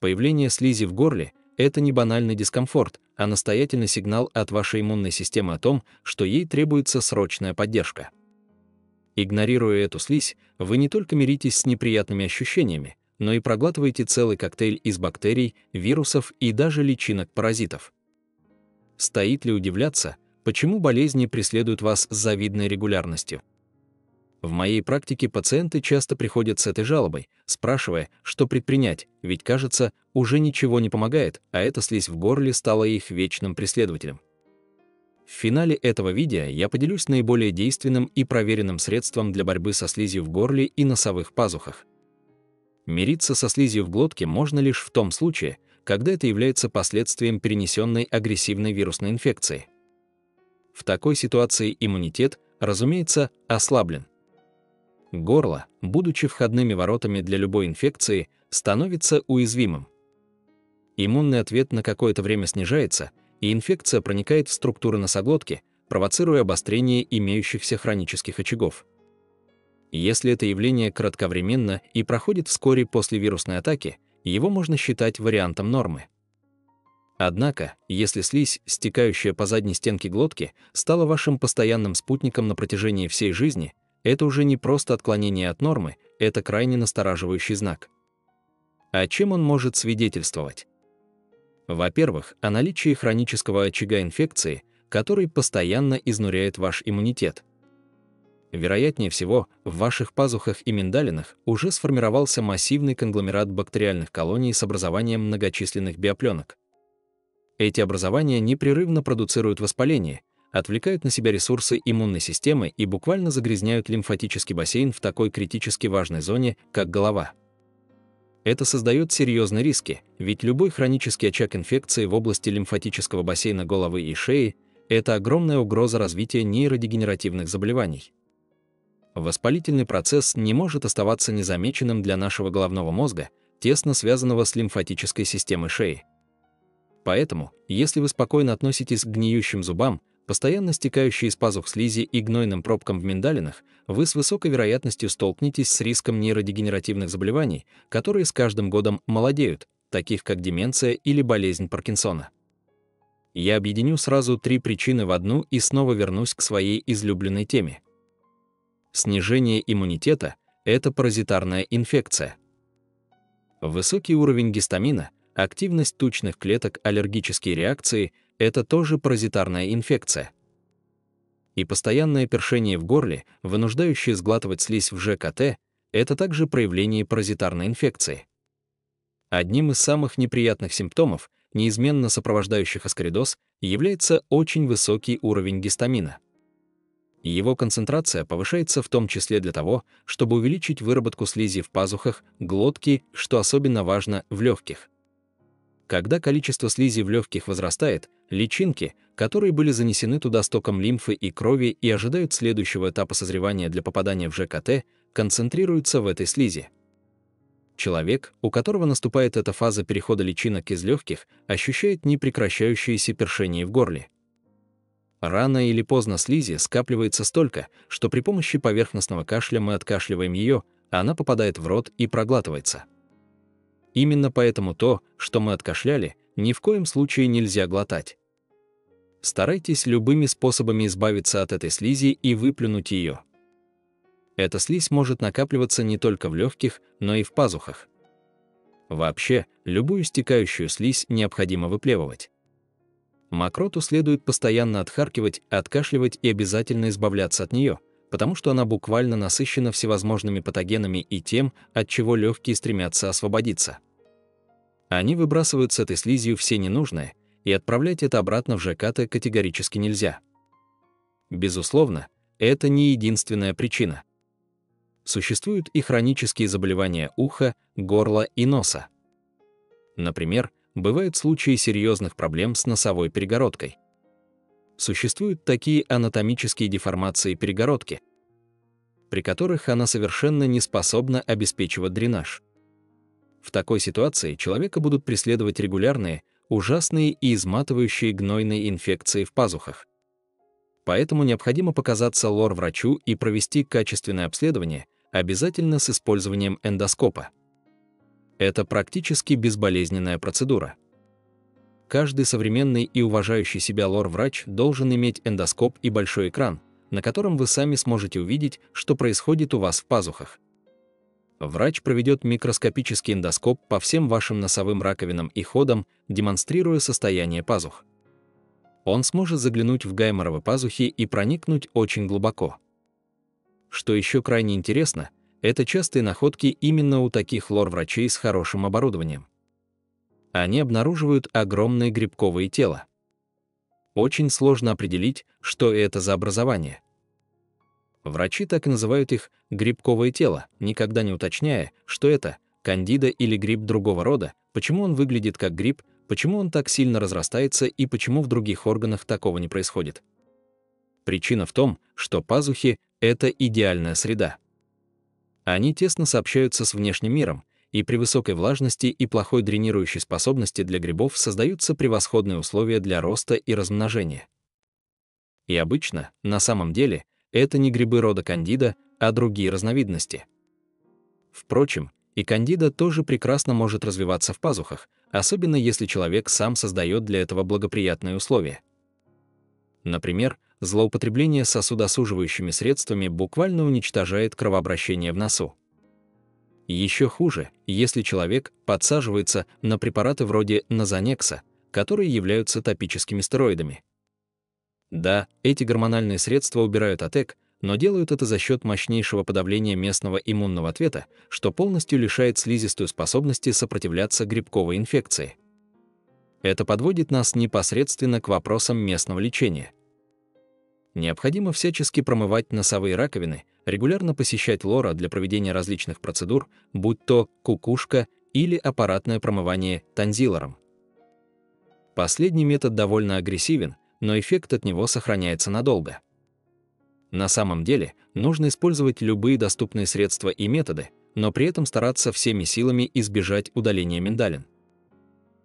Появление слизи в горле – это не банальный дискомфорт, а настоятельный сигнал от вашей иммунной системы о том, что ей требуется срочная поддержка. Игнорируя эту слизь, вы не только миритесь с неприятными ощущениями, но и проглатываете целый коктейль из бактерий, вирусов и даже личинок-паразитов. Стоит ли удивляться, почему болезни преследуют вас с завидной регулярностью? В моей практике пациенты часто приходят с этой жалобой, спрашивая, что предпринять, ведь кажется, уже ничего не помогает, а эта слизь в горле стала их вечным преследователем. В финале этого видео я поделюсь наиболее действенным и проверенным средством для борьбы со слизью в горле и носовых пазухах. Мириться со слизью в глотке можно лишь в том случае, когда это является последствием перенесенной агрессивной вирусной инфекции. В такой ситуации иммунитет, разумеется, ослаблен. Горло, будучи входными воротами для любой инфекции, становится уязвимым. Иммунный ответ на какое-то время снижается, и инфекция проникает в структуры носоглотки, провоцируя обострение имеющихся хронических очагов. Если это явление кратковременно и проходит вскоре после вирусной атаки, его можно считать вариантом нормы. Однако, если слизь, стекающая по задней стенке глотки, стала вашим постоянным спутником на протяжении всей жизни, это уже не просто отклонение от нормы, это крайне настораживающий знак. О чем он может свидетельствовать? Во-первых, о наличии хронического очага инфекции, который постоянно изнуряет ваш иммунитет. Вероятнее всего, в ваших пазухах и миндалинах уже сформировался массивный конгломерат бактериальных колоний с образованием многочисленных биопленок. Эти образования непрерывно продуцируют воспаление, отвлекают на себя ресурсы иммунной системы и буквально загрязняют лимфатический бассейн в такой критически важной зоне, как голова. Это создает серьезные риски, ведь любой хронический очаг инфекции в области лимфатического бассейна головы и шеи – это огромная угроза развития нейродегенеративных заболеваний. Воспалительный процесс не может оставаться незамеченным для нашего головного мозга, тесно связанного с лимфатической системой шеи. Поэтому, если вы спокойно относитесь к гниющим зубам, постоянно стекающей из пазух слизи и гнойным пробкам в миндалинах, вы с высокой вероятностью столкнетесь с риском нейродегенеративных заболеваний, которые с каждым годом молодеют, таких как деменция или болезнь Паркинсона. Я объединю сразу 3 причины в одну и снова вернусь к своей излюбленной теме. Снижение иммунитета – это паразитарная инфекция. Высокий уровень гистамина, активность тучных клеток, аллергические реакции – это тоже паразитарная инфекция. И постоянное першение в горле, вынуждающее сглатывать слизь в ЖКТ, это также проявление паразитарной инфекции. Одним из самых неприятных симптомов, неизменно сопровождающих аскаридоз, является очень высокий уровень гистамина. Его концентрация повышается в том числе для того, чтобы увеличить выработку слизи в пазухах, глотке, что особенно важно в легких. Когда количество слизи в легких возрастает, личинки, которые были занесены туда стоком лимфы и крови и ожидают следующего этапа созревания для попадания в ЖКТ, концентрируются в этой слизи. Человек, у которого наступает эта фаза перехода личинок из легких, ощущает непрекращающееся першение в горле. Рано или поздно слизи скапливается столько, что при помощи поверхностного кашля мы откашливаем ее, а она попадает в рот и проглатывается. Именно поэтому то, что мы откашляли, ни в коем случае нельзя глотать. Старайтесь любыми способами избавиться от этой слизи и выплюнуть ее. Эта слизь может накапливаться не только в легких, но и в пазухах. Вообще, любую стекающую слизь необходимо выплевывать. Мокроту следует постоянно отхаркивать, откашливать и обязательно избавляться от нее, потому что она буквально насыщена всевозможными патогенами и тем, от чего легкие стремятся освободиться. Они выбрасывают с этой слизью все ненужное, и отправлять это обратно в ЖКТ категорически нельзя. Безусловно, это не единственная причина. Существуют и хронические заболевания уха, горла и носа. Например, бывают случаи серьезных проблем с носовой перегородкой. Существуют такие анатомические деформации перегородки, при которых она совершенно не способна обеспечивать дренаж. В такой ситуации человека будут преследовать регулярные, ужасные и изматывающие гнойные инфекции в пазухах. Поэтому необходимо показаться лор-врачу и провести качественное обследование, обязательно с использованием эндоскопа. Это практически безболезненная процедура. Каждый современный и уважающий себя лор-врач должен иметь эндоскоп и большой экран, на котором вы сами сможете увидеть, что происходит у вас в пазухах. Врач проведет микроскопический эндоскоп по всем вашим носовым раковинам и ходам, демонстрируя состояние пазух. Он сможет заглянуть в гайморовы пазухи и проникнуть очень глубоко. Что еще крайне интересно, это частые находки именно у таких лор-врачей с хорошим оборудованием. Они обнаруживают огромные грибковые тела. Очень сложно определить, что это за образование. Врачи так и называют их грибковое тело, никогда не уточняя, что это кандида или гриб другого рода, почему он выглядит как гриб, почему он так сильно разрастается и почему в других органах такого не происходит. Причина в том, что пазухи — это идеальная среда. Они тесно сообщаются с внешним миром, и при высокой влажности и плохой дренирующей способности для грибов создаются превосходные условия для роста и размножения. И обычно, на самом деле, это не грибы рода кандида, а другие разновидности. Впрочем, и кандида тоже прекрасно может развиваться в пазухах, особенно если человек сам создает для этого благоприятные условия. Например, злоупотребление сосудосуживающими средствами буквально уничтожает кровообращение в носу. Еще хуже, если человек подсаживается на препараты вроде Назонекса, которые являются топическими стероидами. Да, эти гормональные средства убирают отек, но делают это за счет мощнейшего подавления местного иммунного ответа, что полностью лишает слизистую способности сопротивляться грибковой инфекции. Это подводит нас непосредственно к вопросам местного лечения. Необходимо всячески промывать носовые раковины, регулярно посещать лора для проведения различных процедур, будь то кукушка или аппаратное промывание тонзиллером. Последний метод довольно агрессивен, но эффект от него сохраняется надолго. На самом деле, нужно использовать любые доступные средства и методы, но при этом стараться всеми силами избежать удаления миндалин.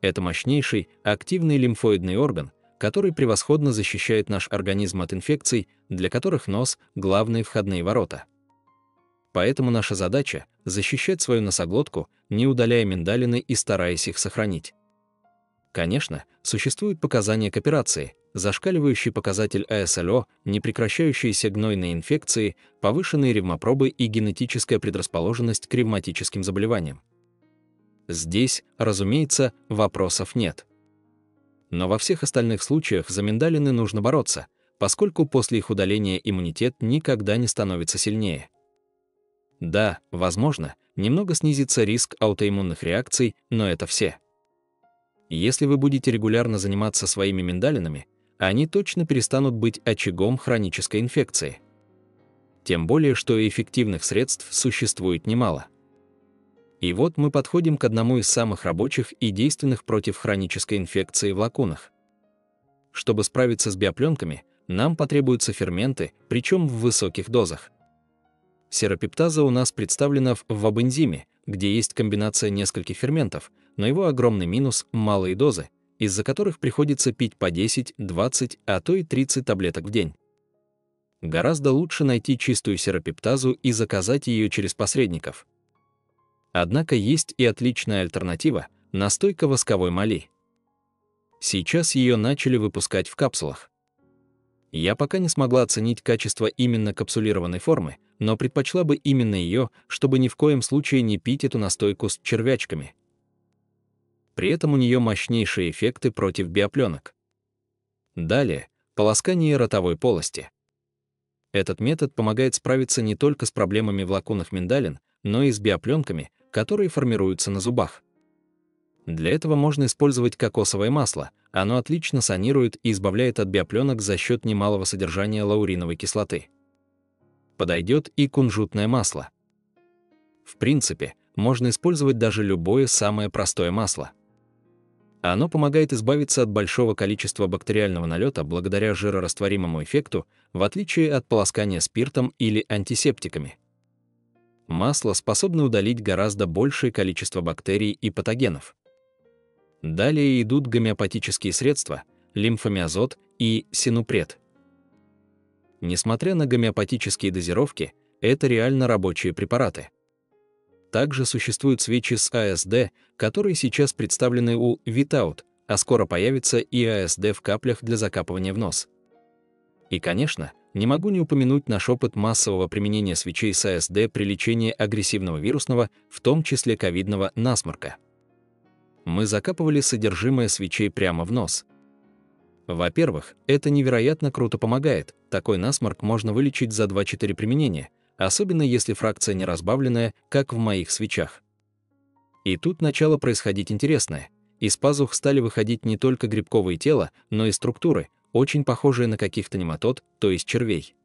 Это мощнейший, активный лимфоидный орган, который превосходно защищает наш организм от инфекций, для которых нос – главные входные ворота. Поэтому наша задача – защищать свою носоглотку, не удаляя миндалины и стараясь их сохранить. Конечно, существуют показания к операции, зашкаливающий показатель АСЛО, непрекращающиеся гнойные инфекции, повышенные ревмопробы и генетическая предрасположенность к ревматическим заболеваниям. Здесь, разумеется, вопросов нет. Но во всех остальных случаях за миндалины нужно бороться, поскольку после их удаления иммунитет никогда не становится сильнее. Да, возможно, немного снизится риск аутоиммунных реакций, но это все. Если вы будете регулярно заниматься своими миндалинами, они точно перестанут быть очагом хронической инфекции. Тем более, что и эффективных средств существует немало. И вот мы подходим к одному из самых рабочих и действенных против хронической инфекции в лакунах. Чтобы справиться с биопленками, нам потребуются ферменты, причем в высоких дозах. Серапептаза у нас представлена в вабензиме, где есть комбинация нескольких ферментов, но его огромный минус – малые дозы, из-за которых приходится пить по 10, 20, а то и 30 таблеток в день. Гораздо лучше найти чистую серапептазу и заказать ее через посредников. Однако есть и отличная альтернатива – настойка восковой моли. Сейчас ее начали выпускать в капсулах. Я пока не смогла оценить качество именно капсулированной формы, но предпочла бы именно ее, чтобы ни в коем случае не пить эту настойку с червячками. При этом у нее мощнейшие эффекты против биопленок. Далее, полоскание ротовой полости. Этот метод помогает справиться не только с проблемами в лакунах миндалин, но и с биопленками, которые формируются на зубах. Для этого можно использовать кокосовое масло, оно отлично санирует и избавляет от биопленок за счет немалого содержания лауриновой кислоты. Подойдет и кунжутное масло. В принципе, можно использовать даже любое самое простое масло. Оно помогает избавиться от большого количества бактериального налета благодаря жирорастворимому эффекту, в отличие от полоскания спиртом или антисептиками. Масло способно удалить гораздо большее количество бактерий и патогенов. Далее идут гомеопатические средства, лимфомиазот и синупред. Несмотря на гомеопатические дозировки, это реально рабочие препараты. Также существуют свечи с АСД, которые сейчас представлены у Without, а скоро появится и АСД в каплях для закапывания в нос. И, конечно, не могу не упомянуть наш опыт массового применения свечей с АСД при лечении агрессивного вирусного, в том числе ковидного, насморка. Мы закапывали содержимое свечей прямо в нос. Во-первых, это невероятно круто помогает, такой насморк можно вылечить за 2-4 применения, особенно если фракция не разбавленная, как в моих свечах. И тут начало происходить интересное. Из пазух стали выходить не только грибковые тела, но и структуры, очень похожие на каких-то нематод, то есть червей.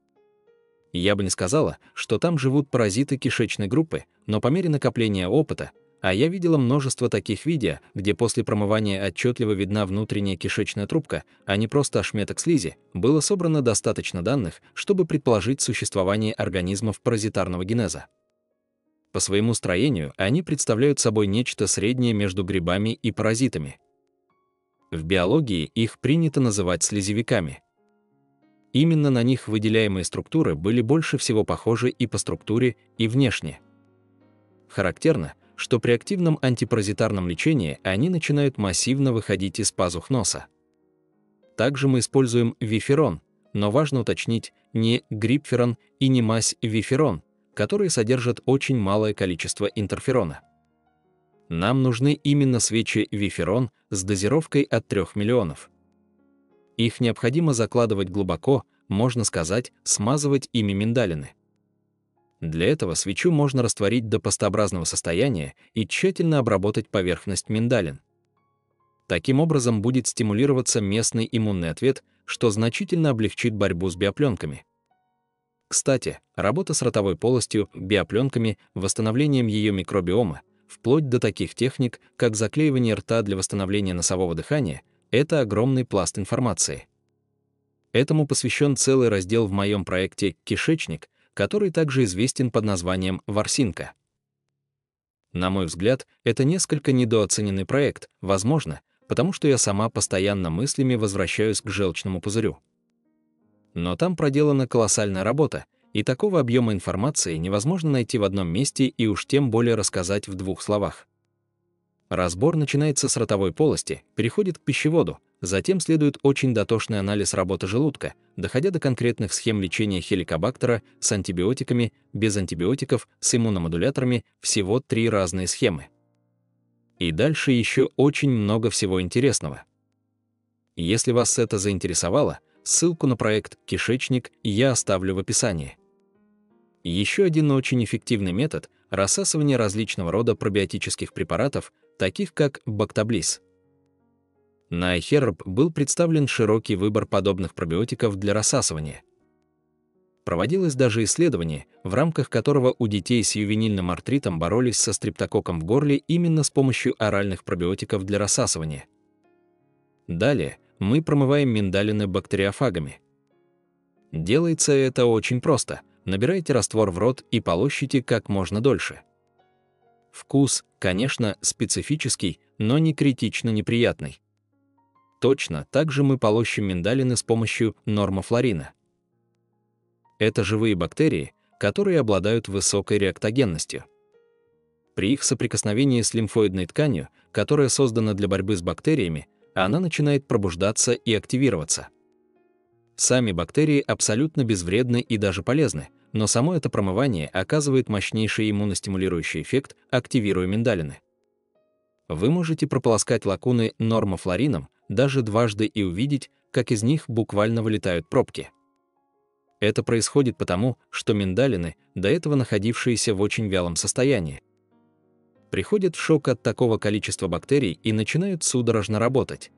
Я бы не сказала, что там живут паразиты кишечной группы, но по мере накопления опыта, а я видела множество таких видео, где после промывания отчетливо видна внутренняя кишечная трубка, а не просто ошметок слизи, было собрано достаточно данных, чтобы предположить существование организмов паразитарного генеза. По своему строению они представляют собой нечто среднее между грибами и паразитами. В биологии их принято называть слизевиками. Именно на них выделяемые структуры были больше всего похожи и по структуре, и внешне. Характерно, что при активном антипаразитарном лечении они начинают массивно выходить из пазух носа. Также мы используем виферон, но важно уточнить, не грипферон и не мазь виферон, которые содержат очень малое количество интерферона. Нам нужны именно свечи виферон с дозировкой от 3 миллионов. Их необходимо закладывать глубоко, можно сказать, смазывать ими миндалины. Для этого свечу можно растворить до пастообразного состояния и тщательно обработать поверхность миндалин. Таким образом будет стимулироваться местный иммунный ответ, что значительно облегчит борьбу с биопленками. Кстати, работа с ротовой полостью, биопленками, восстановлением ее микробиома, вплоть до таких техник, как заклеивание рта для восстановления носового дыхания, это огромный пласт информации. Этому посвящен целый раздел в моем проекте «Кишечник», который также известен под названием «Ворсинка». На мой взгляд, это несколько недооцененный проект, возможно, потому что я сама постоянно мыслями возвращаюсь к желчному пузырю. Но там проделана колоссальная работа, и такого объема информации невозможно найти в одном месте и уж тем более рассказать в 2 словах. Разбор начинается с ротовой полости, переходит к пищеводу, затем следует очень дотошный анализ работы желудка, доходя до конкретных схем лечения хеликобактера с антибиотиками, без антибиотиков, с иммуномодуляторами, всего 3 разные схемы. И дальше еще очень много всего интересного. Если вас это заинтересовало, ссылку на проект «Кишечник» я оставлю в описании. Еще один очень эффективный метод – рассасывание различного рода пробиотических препаратов, таких как Bactablys. На iHerb был представлен широкий выбор подобных пробиотиков для рассасывания. Проводилось даже исследование, в рамках которого у детей с ювенильным артритом боролись со стрептококком в горле именно с помощью оральных пробиотиков для рассасывания. Далее мы промываем миндалины бактериофагами. Делается это очень просто. Набирайте раствор в рот и полощите как можно дольше. Вкус, конечно, специфический, но не критично неприятный. Точно так же мы полощем миндалины с помощью нормофлорина. Это живые бактерии, которые обладают высокой реактогенностью. При их соприкосновении с лимфоидной тканью, которая создана для борьбы с бактериями, она начинает пробуждаться и активироваться. Сами бактерии абсолютно безвредны и даже полезны, но само это промывание оказывает мощнейший иммуностимулирующий эффект, активируя миндалины. Вы можете прополоскать лакуны нормофлорином даже дважды и увидеть, как из них буквально вылетают пробки. Это происходит потому, что миндалины, до этого находившиеся в очень вялом состоянии, приходят в шок от такого количества бактерий и начинают судорожно работать.